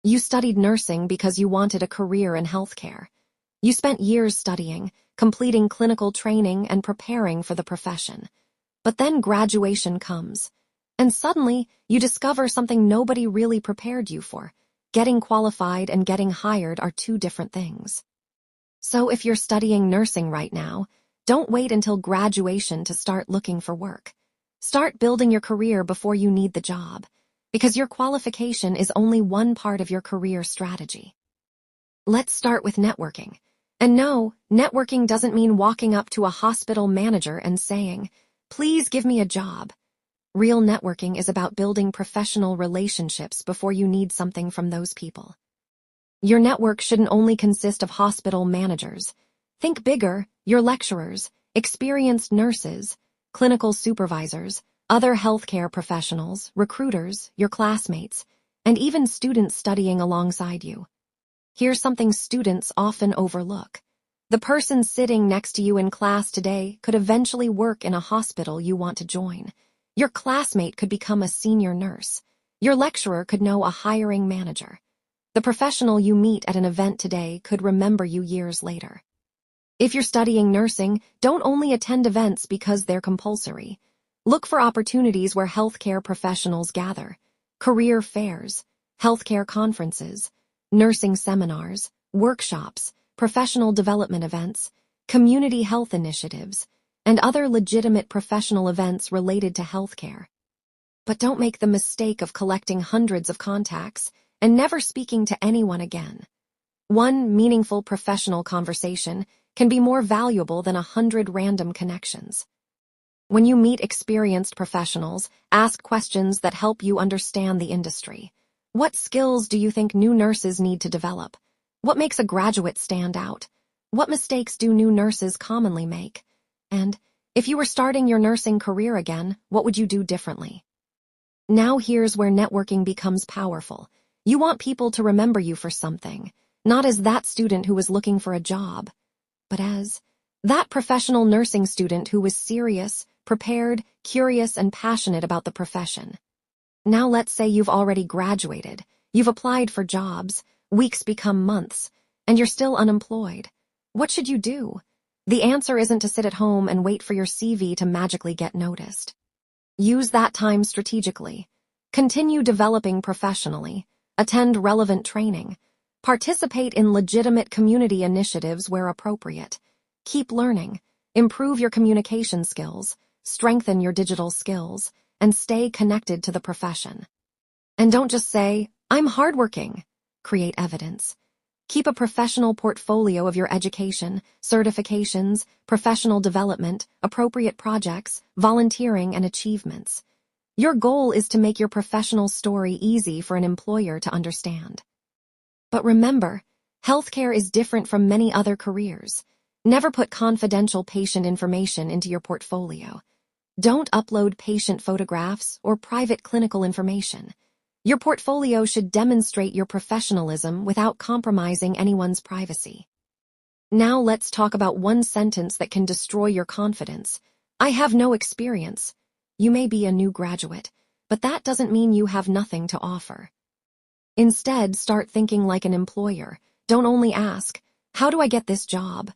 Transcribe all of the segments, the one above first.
You studied nursing because you wanted a career in healthcare. You spent years studying, completing clinical training, and preparing for the profession. But then graduation comes, and suddenly you discover something nobody really prepared you for. Getting qualified and getting hired are two different things. So if you're studying nursing right now, don't wait until graduation to start looking for work. Start building your career before you need the job, because your qualification is only one part of your career strategy. Let's start with networking. And no, networking doesn't mean walking up to a hospital manager and saying, "Please give me a job." Real networking is about building professional relationships before you need something from those people. Your network shouldn't only consist of hospital managers. Think bigger: your lecturers, experienced nurses, clinical supervisors, other healthcare professionals, recruiters, your classmates, and even students studying alongside you. Here's something students often overlook. The person sitting next to you in class today could eventually work in a hospital you want to join. Your classmate could become a senior nurse. Your lecturer could know a hiring manager. The professional you meet at an event today could remember you years later. If you're studying nursing, don't only attend events because they're compulsory. Look for opportunities where healthcare professionals gather: career fairs, healthcare conferences, nursing seminars, workshops, professional development events, community health initiatives, and other legitimate professional events related to healthcare. But don't make the mistake of collecting hundreds of contacts and never speaking to anyone again. One meaningful professional conversation can be more valuable than 100 random connections. When you meet experienced professionals, ask questions that help you understand the industry. What skills do you think new nurses need to develop? What makes a graduate stand out? What mistakes do new nurses commonly make? And if you were starting your nursing career again, what would you do differently? Now here's where networking becomes powerful. You want people to remember you for something, not as that student who was looking for a job, but as that professional nursing student who was serious, prepared, curious, and passionate about the profession. Now let's say you've already graduated, you've applied for jobs, weeks become months, and you're still unemployed. What should you do? The answer isn't to sit at home and wait for your CV to magically get noticed. Use that time strategically. Continue developing professionally. Attend relevant training. Participate in legitimate community initiatives where appropriate. Keep learning. Improve your communication skills. Strengthen your digital skills. And stay connected to the profession. And don't just say, "I'm hardworking." Create evidence. Keep a professional portfolio of your education, certifications, professional development, appropriate projects, volunteering, and achievements. Your goal is to make your professional story easy for an employer to understand. But remember, healthcare is different from many other careers. Never put confidential patient information into your portfolio. Don't upload patient photographs or private clinical information. Your portfolio should demonstrate your professionalism without compromising anyone's privacy. Now let's talk about one sentence that can destroy your confidence. "I have no experience." You may be a new graduate, but that doesn't mean you have nothing to offer. Instead, start thinking like an employer. Don't only ask, "How do I get this job?"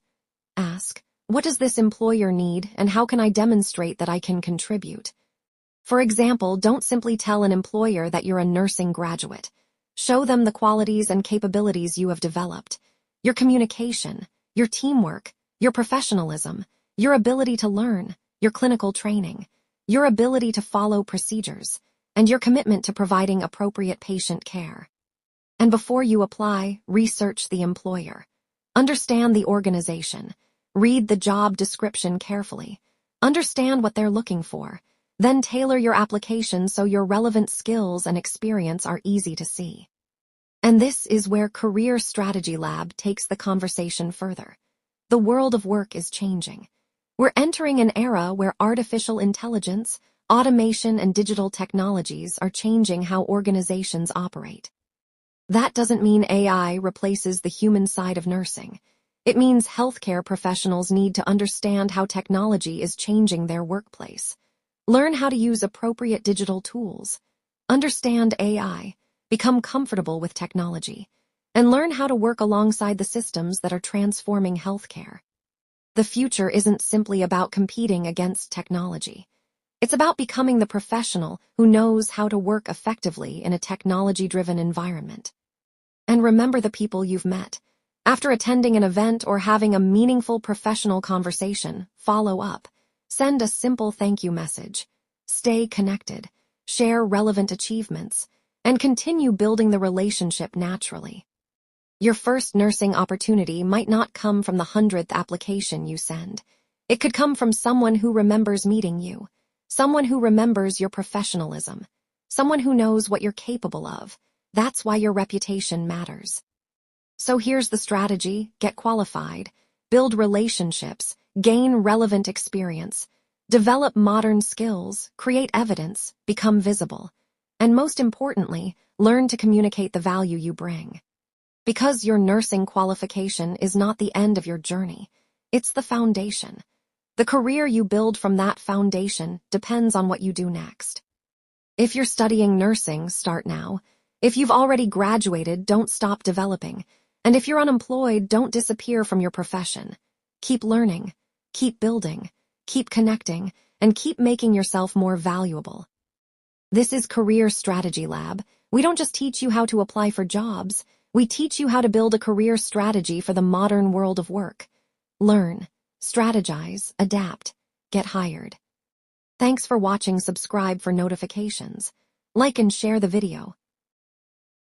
Ask, "What does this employer need, and how can I demonstrate that I can contribute?" For example, don't simply tell an employer that you're a nursing graduate. Show them the qualities and capabilities you have developed. Your communication, your teamwork, your professionalism, your ability to learn, your clinical training, your ability to follow procedures, and your commitment to providing appropriate patient care. And before you apply, research the employer. Understand the organization. Read the job description carefully. Understand what they're looking for. Then tailor your application so your relevant skills and experience are easy to see. And this is where Career Strategy Lab takes the conversation further. The world of work is changing. We're entering an era where artificial intelligence, automation, and digital technologies are changing how organizations operate. That doesn't mean AI replaces the human side of nursing. It means healthcare professionals need to understand how technology is changing their workplace. Learn how to use appropriate digital tools. Understand AI. become comfortable with technology, and learn how to work alongside the systems that are transforming healthcare. The future isn't simply about competing against technology. It's about becoming the professional who knows how to work effectively in a technology-driven environment. And remember the people you've met. After attending an event or having a meaningful professional conversation, follow up. Send a simple thank you message. Stay connected, share relevant achievements, and continue building the relationship naturally. Your first nursing opportunity might not come from the 100th application you send. It could come from someone who remembers meeting you, someone who remembers your professionalism, someone who knows what you're capable of. That's why your reputation matters. So here's the strategy: get qualified, build relationships, gain relevant experience, develop modern skills, create evidence, become visible, and most importantly, learn to communicate the value you bring. Because your nursing qualification is not the end of your journey, it's the foundation. The career you build from that foundation depends on what you do next. If you're studying nursing, start now. If you've already graduated, don't stop developing. And if you're unemployed, don't disappear from your profession. Keep learning, keep building, keep connecting, and keep making yourself more valuable. This is Career Strategy Lab. We don't just teach you how to apply for jobs, we teach you how to build a career strategy for the modern world of work. Learn, strategize, adapt, get hired. Thanks for watching. Subscribe for notifications. Like and share the video.